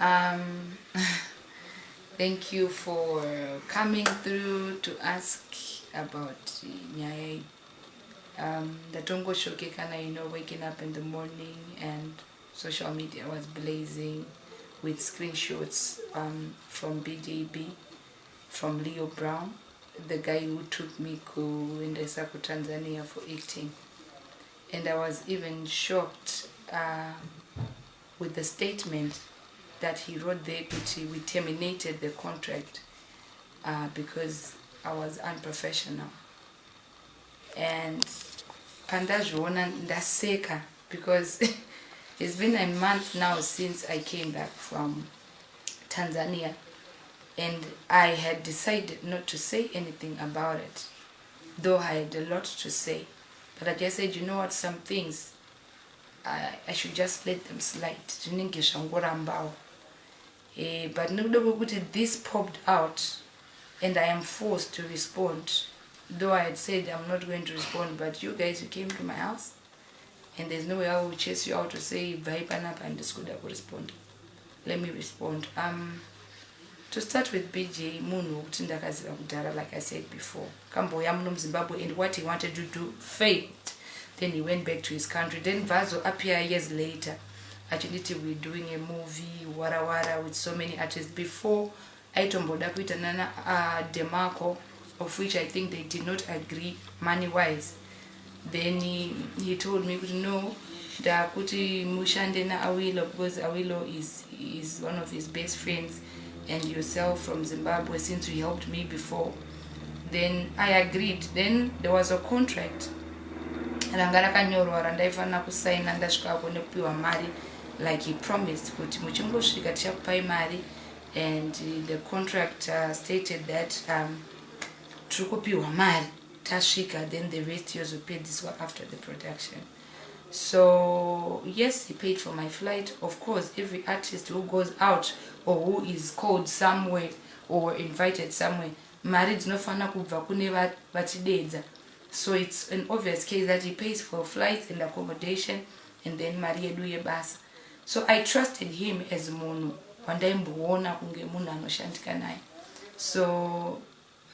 Um, thank you for coming through to ask about Nyaya. Ndatongoshokekana, waking up in the morning and social media was blazing with screenshots from BJB, from Leo Brown, the guy who took me to Tanzania for acting. And I was even shocked with the statement that he wrote there that we terminated the contract because I was unprofessional. And pandazviona ndaseka because it's been a month now since I came back from Tanzania, and I had decided not to say anything about it, though I had a lot to say. But I just said, you know what, some things I should just let them slide. But this popped out and I am forced to respond. Though I had said I'm not going to respond, but you guys, you came to my house and there's no way I will chase you out to say Vaipanap and this could have respond. Let me respond. To start with BJ Munu, like I said before, Kambo Zimbabwe, and what he wanted to do failed. Then he went back to his country. Then Vazo appeared years later. Actually, we're doing a movie, Wara Wara, with so many artists. Before Aitomboda Kuitanana Demarco, of which I think they did not agree money-wise. Then he told me, no, that Kuti Mushandena Awilo, because Awilo is one of his best friends, and yourself from Zimbabwe, since you helped me before. Then I agreed. Then there was a contract. And like he promised, and the contract stated that then the rest years will pay this one after the production. So yes, he paid for my flight. Of course, every artist who goes out or who is called somewhere or invited somewhere, married no fana kubva kune vatidedza. So it's an obvious case that he pays for flights and accommodation and then Maria duye basa. So I trusted him as munhu wandaimboona kunge munhu anoshandika naye. So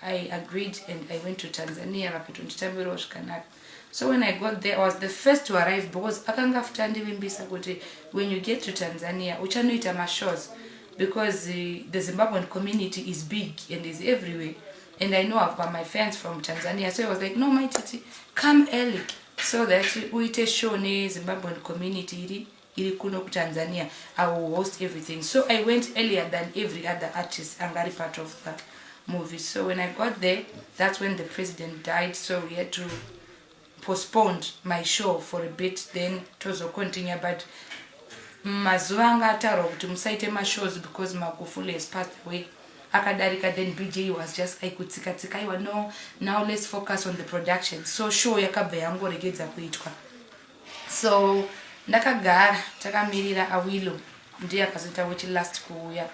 I agreed and I went to Tanzania vakatonditambirawo zvakanaka. So when I got there, I was the first to arrive because akanga futandivimbisa kuti when you get to Tanzania uchanoita mashows because the Zimbabwean community is big and is everywhere. And I know I've got my fans from Tanzania, so I was like, no, Mai Titi, come early so that uite show ne Zimbabwean community ili kuno ku Tanzania. I will host everything. So I went earlier than every other artist and got part of the movie. So when I got there, that's when the president died, so we had to postpone my show for a bit. Then it was a continue, but mazuanga ataro kuti musaite ma shows because Magufuli has passed away. Akadarika, then BJ was just like kutsika no, now let's focus on the production. So show yakabva yangoregedza kuitwa. So ndakagara takamirira Awilo ndiye akazoita kuti last kuuya,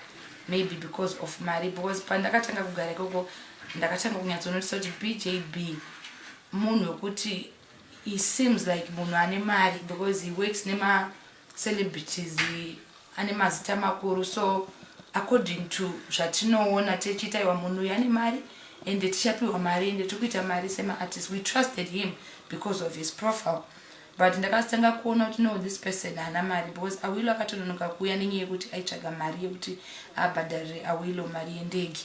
maybe because of mari, because pandakatanga kugara ikoko ndakatanga kunyatsonotisa kuti BJB munhu wekuti he seems like munhu ane mari because he works nema celebrities, ane mazita makuru. So according to zvatinoona techitaiwa munhu yane mari ende tichapiwa mari ende tikuita mari sema artist. We trusted him because of his profile, but ndakatanga kuona kuti no, this person hana mari because Awilo akatononoka kuuya nenyaya yekuti aitsvaga mari yekuti abhadharire Awilo mari yendege.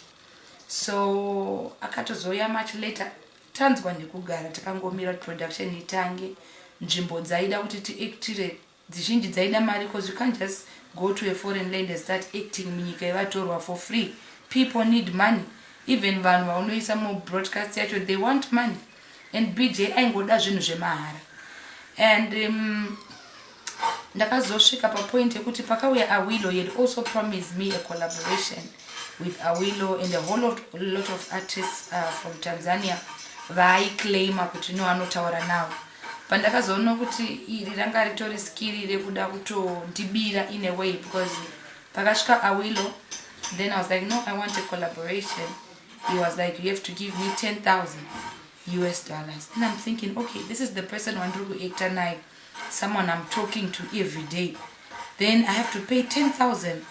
So akatozoya much later, tanzwa nekugara takangomira production itange, nzvimbo dzaida kuti tiactire dzizhinji dzaida mari because you can't just go to a foreign land and start acting munyika yevatorwa for free. People need money. Even vanhu vaunoisa mu broadcast yacho, they want money, and BJ aingoda zvinhu zvemahara. And ndakazosvika papoint yekuti pakauya Awilo, he had also promised me a collaboration with Awilo and a lot of artists from Tanzania vaiklaima kuti no anotaura nawo. Pandakazoona kuti iri ranga ritori skill rekuda kutondibira in a way because pakasvika Awilo, then I was like, no, I want a collaboration. He was like, you have to give me $10,000 US. And I'm thinking, okay, this is the person wandrugu ektanai, someone I'm talking to every day. Then I have to pay $10,000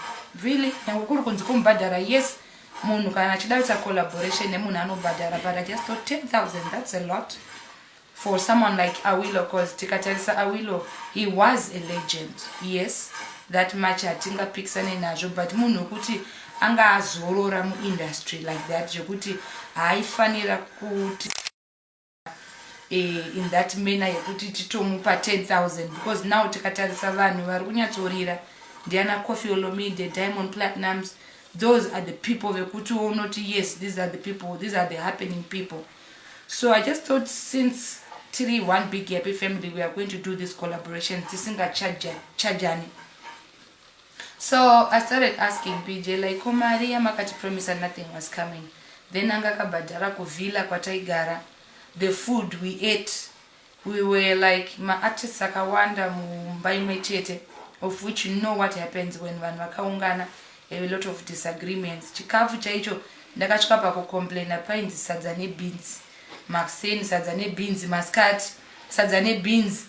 really and kuri kunzi kumbhadhara yes munhu kana achida collaboration nemunhu anobhadhara but I just thought 10,000 that's a lot for someone like Awilo because tikatarisa Awilo he was a legend yes that much hatingapikisane nazvo but munhu kuti anga azorora muindustry like that zvekuti haifanira kuti in that manner yekuti titomupa 10,000 because now tikatarisa vanhu vari kunyatsorira ndiana Koffi Olomide, Diamond Platnumz, those are the people vekuti unoti yes these are the people, these are the happening people. So I just thought since tiri one big happy family we are going to do this collaboration tisinga-chargeani. So I started asking BJ like Maria makati promise and nothing was coming. Then anga kabhadhara kuvilla kwataigara. The food we ate, we were like ma-artists akawanda Mai Titi, of which you know what happens when vanhu vakaungana, a lot of disagreements. Chikafu chaicho ndakasvika pakucomplaina painzi sadza nebeans, makuseni sadza nebeans, maskati sadza nebeans.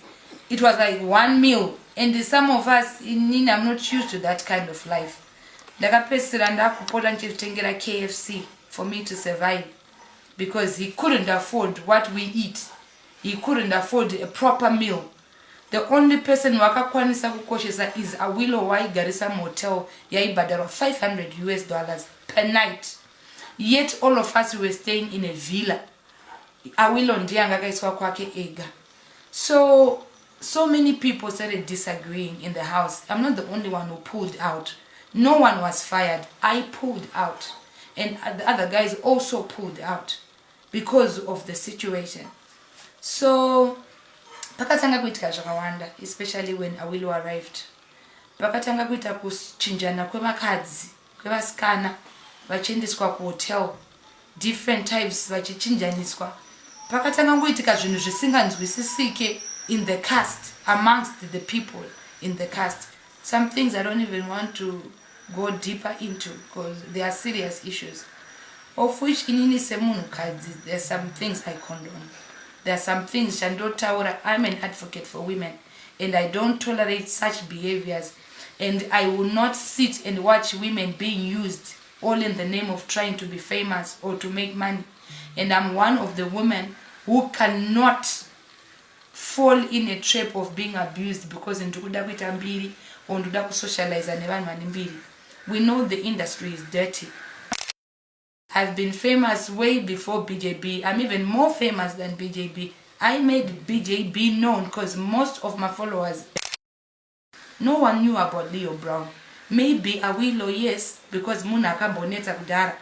It was like one meal and some of us in I'm not used to that kind of life. Ndakapesera ndakupota ndichitengera KFC for me to survive. Because he couldn't afford what we eat. He couldn't afford a proper meal. The only person wakakwanisa kukoshesa is Awilo waigarisa motel yaibhadharwa $500 per night. Yet all of us were staying in a villa. Awilo ndiye angakaiswa kwake ega. So many people started disagreeing in the house. I'm not the only one who pulled out. No one was fired. I pulled out. And the other guys also pulled out because of the situation. So pakatanga kuitika zvakawanda, especially when Awilo arrived. Pakatanga kuita kuchinjana kwemakadzi, kwevasikana vachiendeswa kuhotel, different types vachichinjaniswa. Pakatanga kuitika zvinhu zvisinganzwisisike in the cast, amongst the people in the cast. Some things I don't even want to go deeper into because they are serious issues, of which inini semunhukadzi there's some things I condone. There are some things Chandotaura, I'm an advocate for women and I don't tolerate such behaviors, and I will not sit and watch women being used all in the name of trying to be famous or to make money. And I'm one of the women who cannot fall in a trap of being abused because ndikuda kuita mbiri or ndoda kusocialize nevanhu vane mbiri. We know the industry is dirty. I've been famous way before BJB. I'm even more famous than BJB. I made BJB known because most of my followers, no one knew about Leo Brown. Maybe Awilo, yes, because Munaka Boneta Kudara.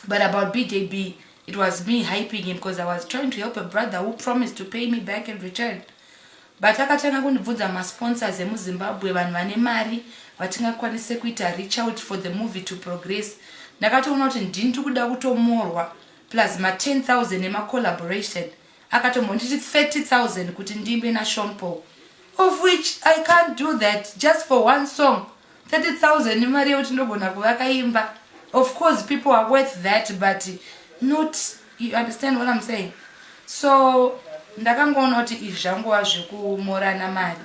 But about BJB, it was me hyping him because I was trying to help a brother who promised to pay me back in return. But akatanga kundibvunza ma sponsors emu Zimbabwe vanhu vane mari vatingakwanise kuita reach out for the movie to progress. Ndakatoona kuti ndini kuda kutomorwa plus ma 10,000 ema collaboration. Akatomonditi 30,000 kuti ndimbe na Sean Paul, of which I can't do that just for one song. 30,000 ni mari yekuti ndogona kuvakaimba. Of course people are worth that, but not, you understand what I'm saying? So ndakangoona kuti izvi zvangova zvekumorana mari.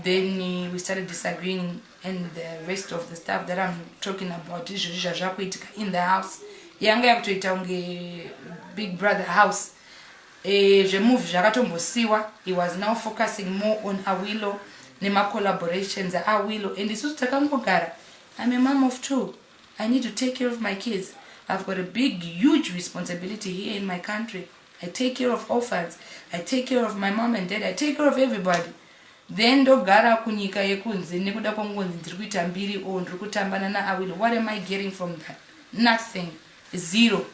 Then we started disagreeing, and the rest of the stuff that I'm talking about izvozvo zvakuitika in the house yanga yakutoita unge Big Brother house. Zvemovie zvakatombosiwa. He was now focusing more on Awilo nema collaborations Awilo, and isusu takangogara. I'm a mom of 2. I need to take care of my kids. I've got a big, huge responsibility here in my country. I take care of orphans. I take care of my mom and dad. I take care of everybody. Then ndogara kunyika yekunze nekuda kongonzi ndiri kuita mbiri o ndiri kutambana na Awilo. What am I getting from that? Nothing. Zero.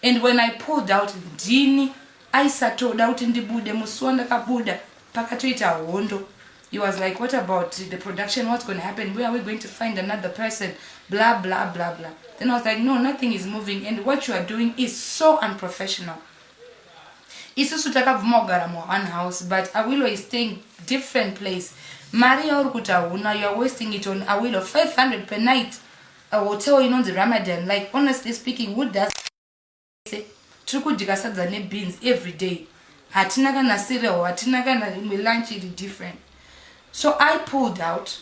And when I pulled out ndini aisatoda kuti ndibude musuwa ndakabuda pakatoita hondo. He was like, what about the production? What's going to happen? Where are we going to find another person? Blah, blah, blah, blah. Then I was like, no, nothing is moving. And what you are doing is so unprofessional. Isusu takabvuma kugara mu one house, but Awilo is staying different place. Maria urukuta una, you are wasting it on Awilo. 500 per night. A hotel, you know, the Ramadan. Like, honestly speaking, who does say? Trukudika sadza ne beans every day. Hatina kana cereal, hatina kana lunch is different. So I pulled out.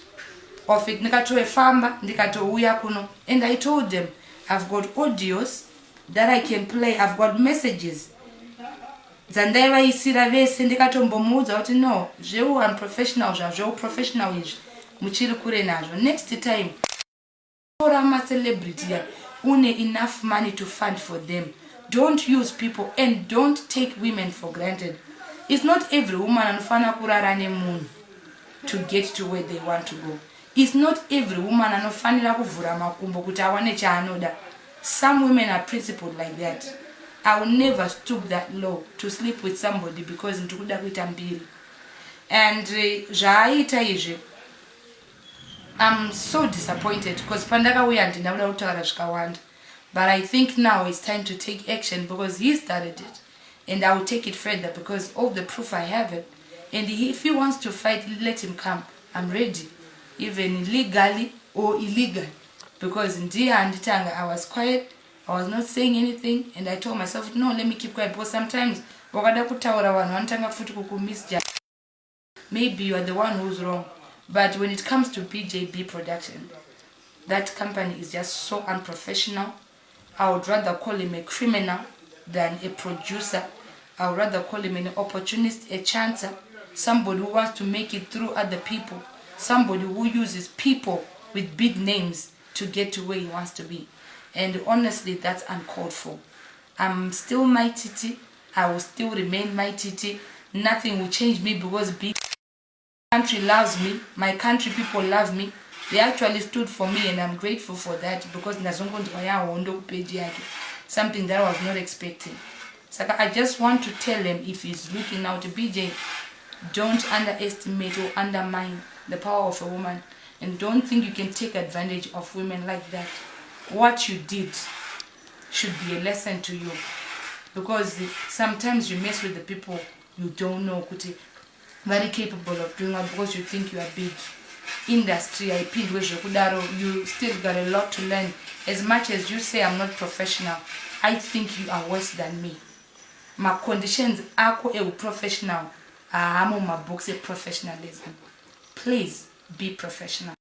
of it ndikatofamba ndikatouya kuno, and I told them I've got audios that I can play, I've got messages dzandaivaisira vese ndikatombomuudza kuti no, zveu unprofessional zvazveu professional izvi muchiri kure nazvo. Next time tora macelebrity une enough money to fund for them. Don't use people and don't take women for granted. It's not every woman anofana kurara nemunhu to get to where they want to go. It's not every woman anofanira kuvhura makumbo kuti awane chaanoda. Some women are principled like that. I will never stoop that low to sleep with somebody because ndikuda kuita mbiri. And zvaaita izvi, I'm so disappointed because pandakauya ndinauda kutaura zvikawanda. But I think now it's time to take action because he started it. And I will take it further because all the proof I have it. And if he wants to fight, let him come. I'm ready. Even legally or illegal. Because in dear Anditanga, I was quiet. I was not saying anything. And I told myself, no, let me keep quiet. Because sometimes, maybe you are the one who's wrong. But when it comes to PJB production, that company is just so unprofessional. I would rather call him a criminal than a producer. I would rather call him an opportunist, a chancer, somebody who wants to make it through other people, somebody who uses people with big names to get to where he wants to be. And honestly, that's uncalled for. I'm still Mai Titi. I will still remain Mai Titi. Nothing will change me because big country loves me. My country people love me. They actually stood for me and I'm grateful for that because something that I was not expecting. So I just want to tell him, if he's looking out to BJ, don't underestimate or undermine the power of a woman, and don't think you can take advantage of women like that. What you did should be a lesson to you, because sometimes you mess with the people you don't know, very capable of doing it because you think you are big. Industry, you still got a lot to learn. As much as you say I'm not professional, I think you are worse than me. My conditions are professional. I'm on my books of professionalism. Please be professional.